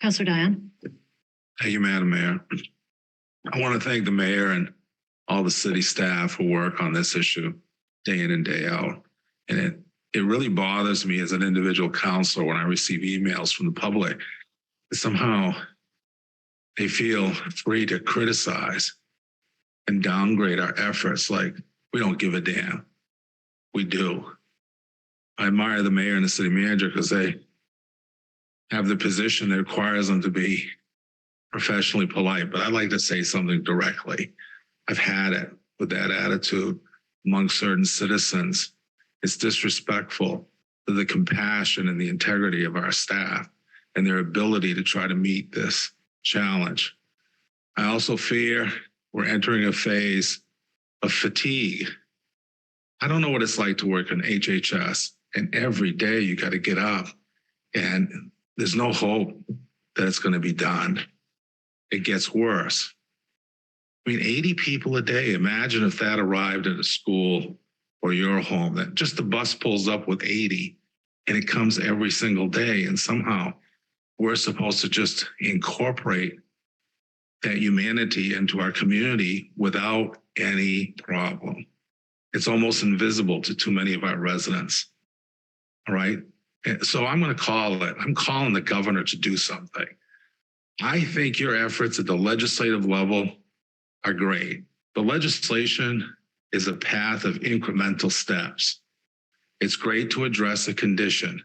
Councilor Dion. Thank you, Madam Mayor. I want to thank the mayor and all the city staff who work on this issue day in and day out. And it really bothers me as an individual counselor when I receive emails from the public that somehow they feel free to criticize and downgrade our efforts like we don't give a damn. We do. I admire the mayor and the city manager because they have the position that requires them to be professionally polite, but I'd like to say something directly. I've had it with that attitude among certain citizens. It's disrespectful to the compassion and the integrity of our staff and their ability to try to meet this challenge. I also fear we're entering a phase of fatigue. I don't know what it's like to work in HHS, and every day you got to get up and there's no hope that it's going to be done. It gets worse. I mean, 80 people a day. Imagine if that arrived at a school or your home, that just the bus pulls up with 80 and it comes every single day. And somehow we're supposed to just incorporate that humanity into our community without any problem. It's almost invisible to too many of our residents. All right. So I'm going to call it. I'm calling the governor to do something. I think your efforts at the legislative level are great. The legislation is a path of incremental steps. It's great to address a condition.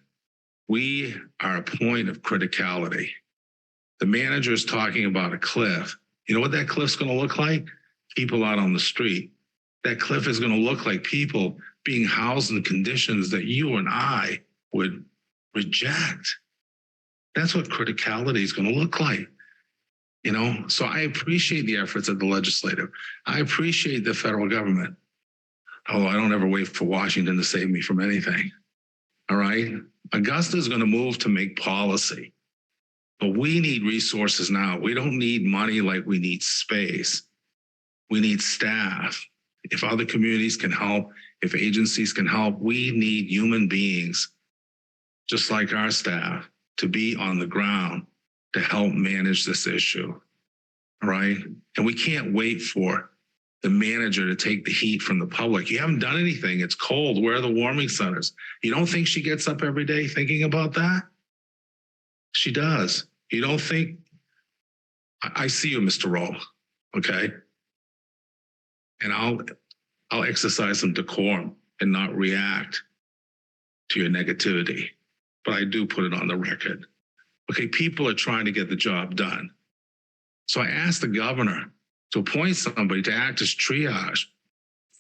We are a point of criticality. The manager is talking about a cliff. You know what that cliff's going to look like? People out on the street. That cliff is going to look like people being housed in conditions that you and I would reject. That's what criticality is going to look like. You know, so I appreciate the efforts of the legislative. I appreciate the federal government. Oh, I don't ever wait for Washington to save me from anything. All right. Augusta is going to move to make policy, but we need resources now. We don't need money like we need space. We need staff. If other communities can help, if agencies can help, we need human beings, just like our staff, to be on the ground to help manage this issue. All right. And we can't wait for the manager to take the heat from the public. You haven't done anything. It's cold. Where are the warming centers? You don't think she gets up every day thinking about that? She does. You don't think? I see you, Mr. Rowe. Okay. And I'll exercise some decorum and not react to your negativity. But I do put it on the record. Okay, people are trying to get the job done. So I asked the governor to appoint somebody to act as triage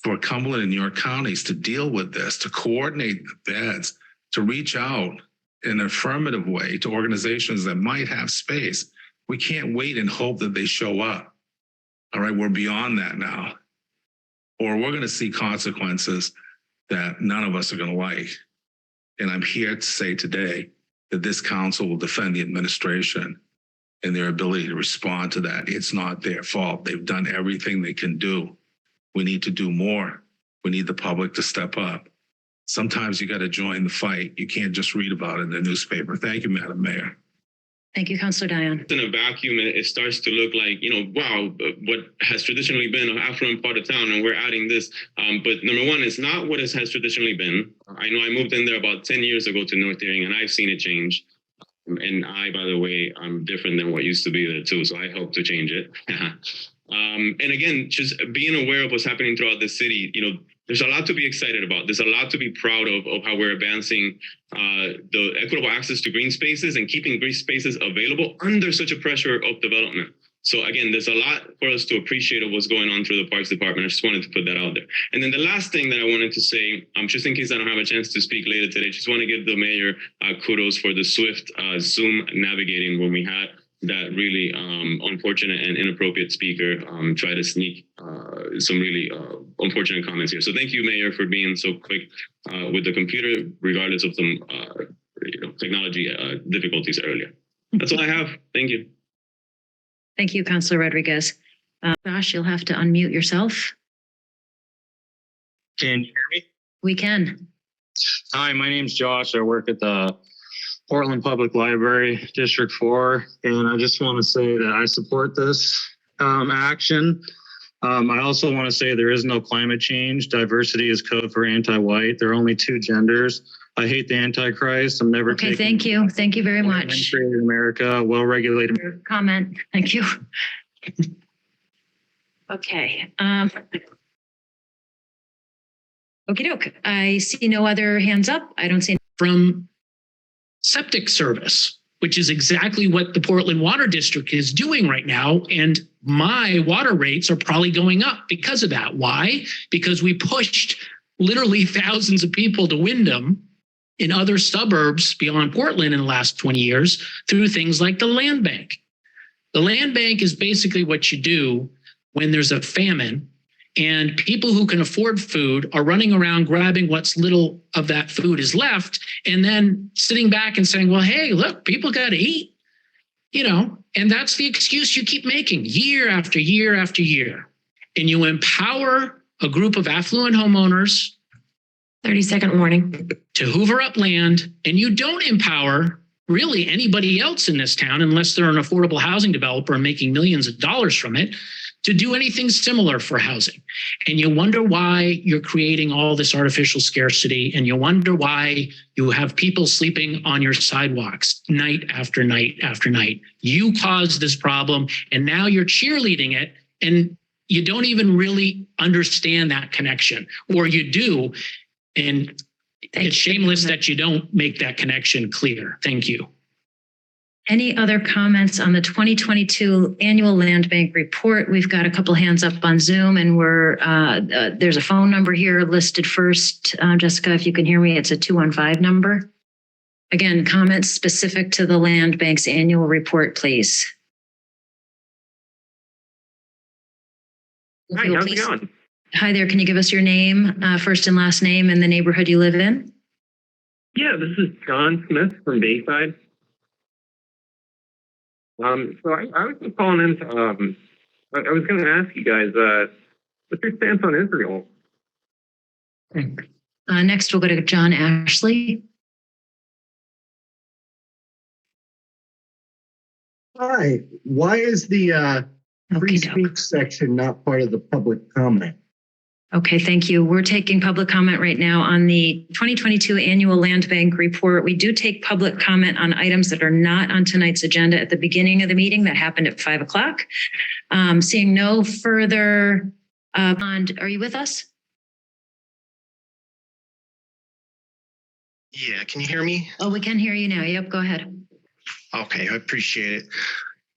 for Cumberland and York counties to deal with this, to coordinate the beds, to reach out in an affirmative way to organizations that might have space. We can't wait and hope that they show up. All right, we're beyond that now. Or we're going to see consequences that none of us are going to like. And I'm here to say today that this council will defend the administration and their ability to respond to that. It's not their fault. They've done everything they can do. We need to do more. We need the public to step up. Sometimes you got to join the fight. You can't just read about it in the newspaper. Thank you, Madam Mayor. Thank you, Councilor Dion. In a vacuum, it starts to look like, wow, what has traditionally been an affluent part of town, and we're adding this. But number one, it's not what it has traditionally been. I know I moved in there about 10 years ago to North Earing, and I've seen it change. And I, by the way, I'm different than what used to be there too, so I hope to change it. And again, just being aware of what's happening throughout the city, there's a lot to be excited about. There's a lot to be proud of how we're advancing the equitable access to green spaces and keeping green spaces available under such a pressure of development. So again, there's a lot for us to appreciate of what's going on through the Parks Department. I just wanted to put that out there. And then the last thing that I wanted to say, just in case I don't have a chance to speak later today, just want to give the mayor kudos for the swift Zoom navigating when we had that really unfortunate and inappropriate speaker try to sneak some really unfortunate comments here. So thank you, Mayor, for being so quick with the computer, regardless of some technology difficulties earlier. That's all I have. Thank you. Thank you, Councilor Rodriguez. Josh, you'll have to unmute yourself. Can you hear me? We can. Hi, my name's Josh. I work at the Portland Public Library, District 4, and I just want to say that I support this action. I also want to say there is no climate change. Diversity is code for anti-white. There are only two genders. I hate the Antichrist. I'm never Okay, taking thank you. Thank you very much. created America, well-regulated. Your comment. Thank you. Okay. Okey doke. I see no other hands up. I don't see. From septic service, which is exactly what the Portland Water District is doing right now. And my water rates are probably going up because of that. Why? Because we pushed literally thousands of people to Wyndham in other suburbs beyond Portland in the last 20 years through things like the land bank. The land bank is basically what you do when there's a famine and people who can afford food are running around grabbing what's little of that food is left and then sitting back and saying, well, hey, look, people got to eat, you know, and that's the excuse you keep making year after year after year. And you empower a group of affluent homeowners 30-second warning. to hoover up land, and you don't empower really anybody else in this town unless they're an affordable housing developer making millions of dollars from it to do anything similar for housing. And you wonder why you're creating all this artificial scarcity, and you wonder why you have people sleeping on your sidewalks night after night after night. You caused this problem, and now you're cheerleading it, and you don't even really understand that connection, or you do, and it's shameless that you don't make that connection clear. Thank you. Any other comments on the 2022 annual land bank report? We've got a couple hands up on Zoom, and there's a phone number here listed first. Jessica, if you can hear me, it's a 215 number. Again, comments specific to the land bank's annual report, please. Hi, how's it going? Hi there. Can you give us your name, first and last name, and the neighborhood you live in? Yeah, this is John Smith from Bayside. So I was just calling in. I was going to ask you guys, what's your stance on Israel? Next, we'll go to John Ashley. Hi. Why is the free Okey-doke. speech section not part of the public comment? Okay, thank you. We're taking public comment right now on the 2022 annual land bank report. We do take public comment on items that are not on tonight's agenda at the beginning of the meeting. That happened at 5 o'clock. Seeing no further, Bond, are you with us? Yeah, can you hear me? Oh, we can hear you now. Yep, go ahead. Okay, I appreciate it.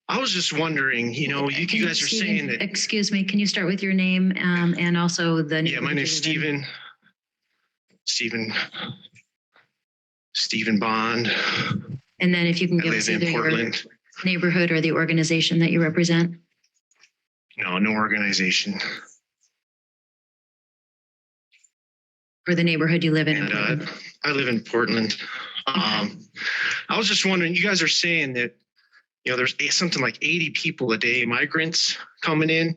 I was just wondering, you guys are saying that. Excuse me, can you start with your name and also the. Yeah, my name's Stephen Bond. And then if you can I give live us in either your Portland. neighborhood or the organization that you represent. No Or organization. the neighborhood you live in. And I live in Portland. I was just wondering, you guys are saying that, there's something like 80 people a day, migrants coming in.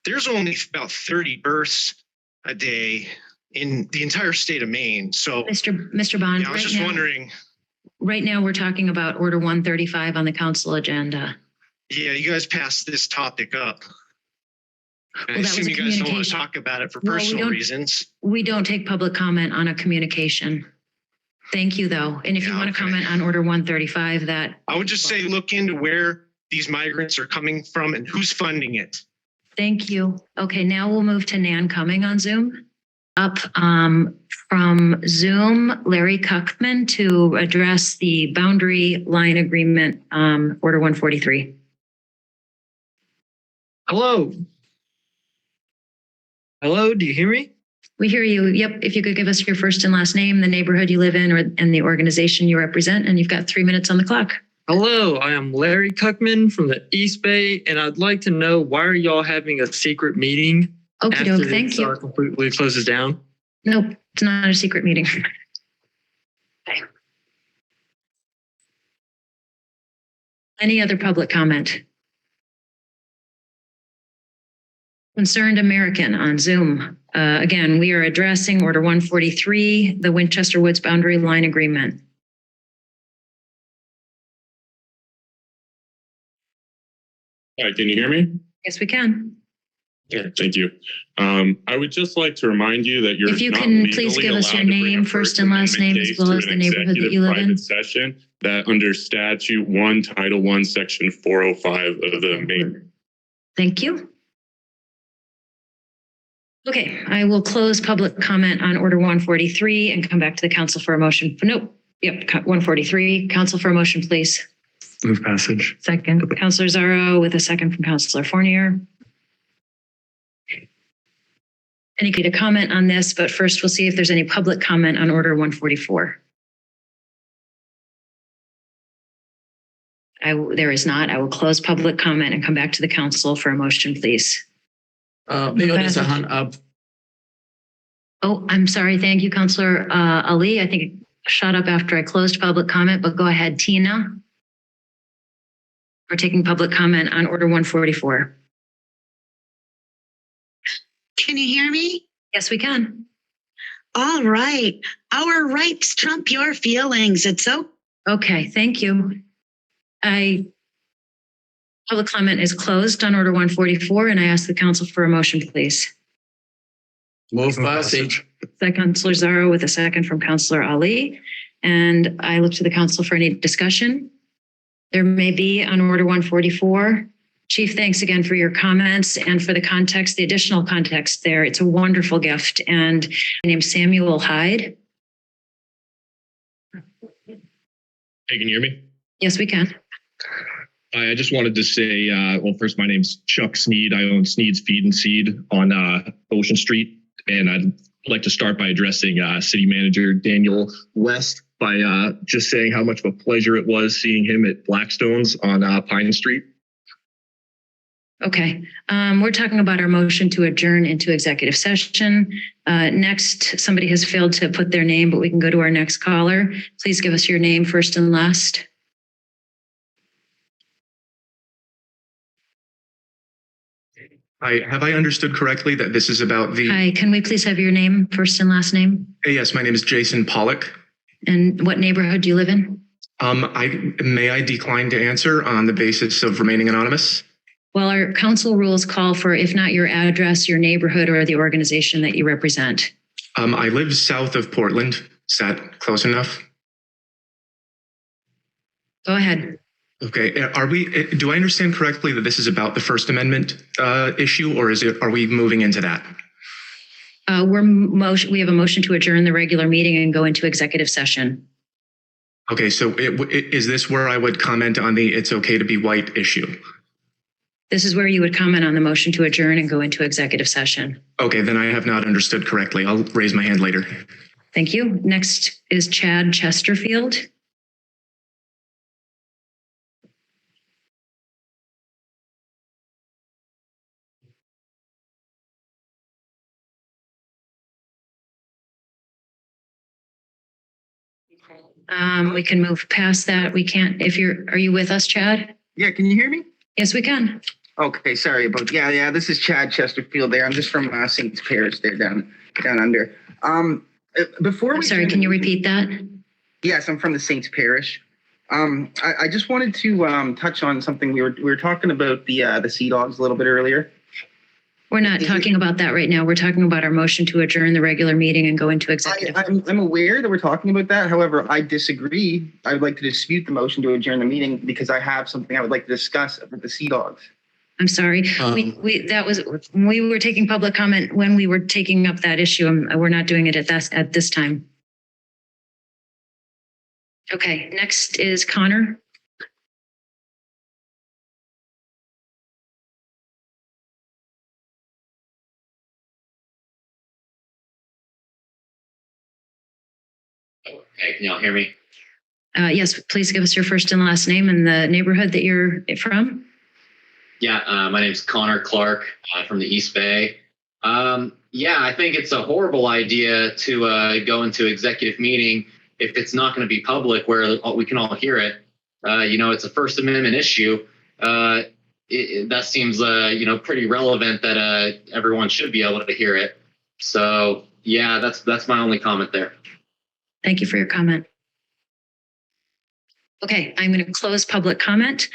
There's only about 30 births a day in the entire state of Maine. So, Mr. Bond, I was just wondering. Right now, we're talking about Order 135 on the council agenda. Yeah, you guys passed this topic up. I Well, that was assume a you guys don't want to communication. talk about it for Well, we personal don't- reasons. We don't take public comment on a communication. Thank you, though. And if you Yeah, want to okay. comment on Order 135, that. I would just say look into where these migrants are coming from and who's funding it. Thank you. Okay, now we'll move to Nan Cumming on Zoom. Up from Zoom, Larry Cuckman to address the boundary line agreement, Order 143. Hello. Hello, do you hear me? We hear you. Yep. If you could give us your first and last name, the neighborhood you live in, and the organization you represent, and you've got 3 minutes on the clock. Hello, I am Larry Cuckman from the East Bay, and I'd like to know, why are y'all having a secret meeting Okay, after thank this you. completely closes down? Nope, it's not a secret meeting. Okay. Any other public comment? Concerned American on Zoom. Again, we are addressing Order 143, the Winchester Woods Boundary Line Agreement. Hi, can you hear me? Yes, we can. Yeah, thank you. I would just like to remind you that you're If you not can legally please give us your allowed to bring name, a first and last Amendment name, as case well to as an the neighborhood that executive you live in. private session that under statute 1, title 1, section 405 of the Maine. Thank you. Okay, I will close public comment on order 143 and come back to the council for a motion. Nope. Yep, 143. Council for a motion, please. Move passage. Second. Councilor Zarro with a second from Councilor Fournier. Anybody to comment on this, but first we'll see if there's any public comment on order 144. There is not. I will close public comment and come back to the council for a motion, please. Maybe I'll just hunt up. Oh, I'm sorry. Thank you, Councilor Ali. I think it shot up after I closed public comment, but go ahead, Tina. We're taking public comment on order 144. Can you hear me? Yes, we can. All right. Our rights trump your feelings. It's so Okay, thank you. Public comment is closed on order 144, and I ask the council for a motion, please. Move passage. Second, Councilor Zarro with a second from Councilor Ali. And I look to the council for any discussion. There may be on order 144. Chief, thanks again for your comments and for the context, the additional context there. It's a wonderful gift. And my name's Samuel Hyde. Hey, can you hear me? Yes, we can. I just wanted to say, well, first, my name's Chuck Sneed. I own Sneed's Feed and Seed on Ocean Street. And I'd like to start by addressing City Manager Daniel West by just saying how much of a pleasure it was seeing him at Blackstone's on Pine Street. Okay, we're talking about our motion to adjourn into executive session. Next, somebody has failed to put their name, but we can go to our next caller. Please give us your name first and last. Have I understood correctly that this is about the... Hi, can we please have your name, first and last name? Yes, my name is Jason Pollock. And what neighborhood do you live in? May I decline to answer on the basis of remaining anonymous? Well, our council rules call for, if not your address, your neighborhood or the organization that you represent. I live south of Portland. Is that close enough? Go ahead. Okay. Do I understand correctly that this is about the First Amendment issue, or are we moving into that? We have a motion to adjourn the regular meeting and go into executive session. Okay. So is this where I would comment on the "it's okay to be white" issue? This is where you would comment on the motion to adjourn and go into executive session. Okay. Then I have not understood correctly. I'll raise my hand later. Thank you. Next is Chad Chesterfield. We can move past that. We can't, are you with us, Chad? Yeah, can you hear me? Yes, we can. Okay, sorry about, yeah, this is Chad Chesterfield there. I'm just from St. Parish there down under. Can you repeat that? Yes, I'm from the St. Parish. I just wanted to touch on something. We were talking about the Sea Dogs a little bit earlier. We're not talking about that right now. We're talking about our motion to adjourn the regular meeting and go into executive. I'm aware that we're talking about that. However, I disagree. I would like to dispute the motion to adjourn the meeting because I have something I would like to discuss about the Sea Dogs. I'm sorry. We were taking public comment when we were taking up that issue. We're not doing it at this time. Okay, next is Connor. Okay, can y'all hear me? Yes, please give us your first and last name and the neighborhood that you're from. Yeah, my name's Connor Clark from the East Bay. Yeah, I think it's a horrible idea to go into executive meeting if it's not going to be public where we can all hear it. It's a First Amendment issue. That seems, pretty relevant that everyone should be able to hear it. So, yeah, that's my only comment there. Thank you for your comment. Okay, I'm going to close public comment.